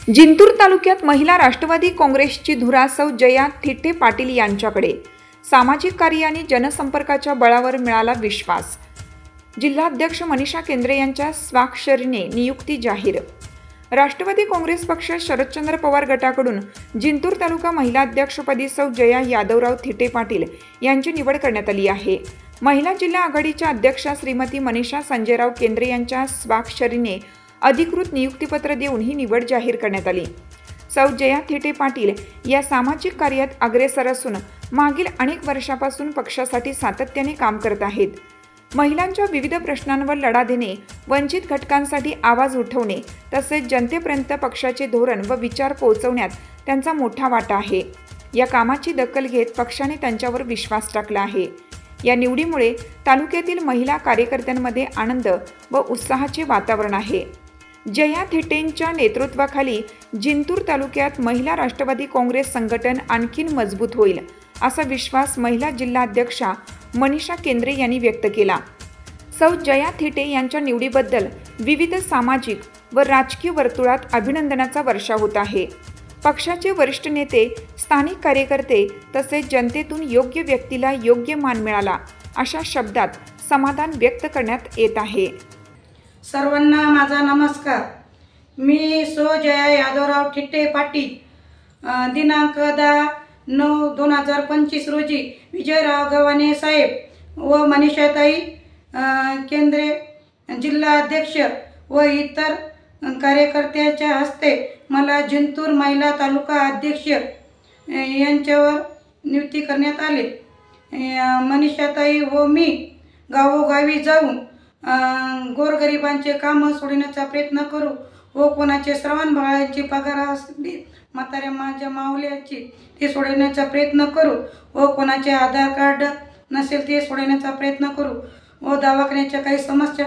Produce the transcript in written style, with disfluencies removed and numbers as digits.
जिंतूर तालुक्यात महिला राष्ट्रवादी काँग्रेसची धुरा सौ जया थिटे पाटील यांच्याकडे सामाजिक कार्य आणि जनसंपर्काच्या बळावर मिळाला विश्वास। जिल्हाध्यक्ष मनीषा केंद्रे यांच्या स्वाक्षरीने नियुक्ती जाहीर। राष्ट्रवादी काँग्रेस पक्ष शरदचंद्र पवार गटाकडून जिंतूर तालुका महिला अध्यक्षपदी सौ जया यादवराव थिटे पाटील यांची निवड करण्यात आली आहे। महिला जिल्हा आघाडीच्या अध्यक्षा श्रीमती मनीषा संजयराव केंद्रे यांच्या स्वाक्षरीने अधिकृत नियुक्तीपत्र देऊन ही निवड जाहीर करण्यात आली। सौ जया थिटे पाटील या सामाजिक कार्यात अग्रेसर असून मागील अनेक वर्षापासून पक्षासाठी सातत्याने काम करत आहेत। महिलांच्या विविध प्रश्नांवर लढा देणे, वंचित घटकांसाठी आवाज उठवणे तसेच जनतेपर्यंत पक्षाचे धोरण व विचार पोहोचवण्यात त्यांचा मोठा वाटा आहे। या कामाची दखल घेत पक्षाने त्यांच्यावर विश्वास टाकला आहे। या निवडीमुळे तालुक्यातील महिला कार्यकर्त्यांमध्ये आनंद व उत्साहाचे वातावरण आहे। जया थिटेंच्या नेतृत्वाखाली जिंतूर तालुक्यात महिला राष्ट्रवादी काँग्रेस संघटन आणखीन मजबूत होईल असा विश्वास महिला जिल्हाध्यक्षा मनीषा केंद्रे यांनी व्यक्त केला। सौ जया थिटे यांच्या निवडीबद्दल विविध सामाजिक व राजकीय वर्तुळात अभिनंदनाचा वर्षाव होत आहे। पक्षाचे वरिष्ठ नेते, स्थानिक कार्यकर्ते तसेच जनतेतून योग्य व्यक्तीला योग्य मान मिळाला अशा शब्दात समाधान व्यक्त करण्यात येत आहे। सर्वांना माझा नमस्कार। मी सौ जया यादवराव थिटे पाटील दिनांक 10/9/2025 रोजी विजयराव गव्हाणे साहेब व मनीषाताई केंद्रे जिल्हा अध्यक्ष व इतर कार्यकर्त्यांच्या हस्ते मला जिंतूर महिला तालुका अध्यक्ष यांच्यावर नियुक्ती करण्यात आली। मनीषाताई व मी गावोगावी जाऊन गोरगरिबांचे काम सोडण्याचा प्रयत्न करू व कोणाचे श्रावण बाळांची पगार असली म्हाताऱ्या माझ्या माऊल्याची ते सोडण्याचा प्रयत्न करू व कोणाचे आधार कार्ड नसेल ते सोडण्याचा प्रयत्न करू व दवाखान्याच्या काही समस्या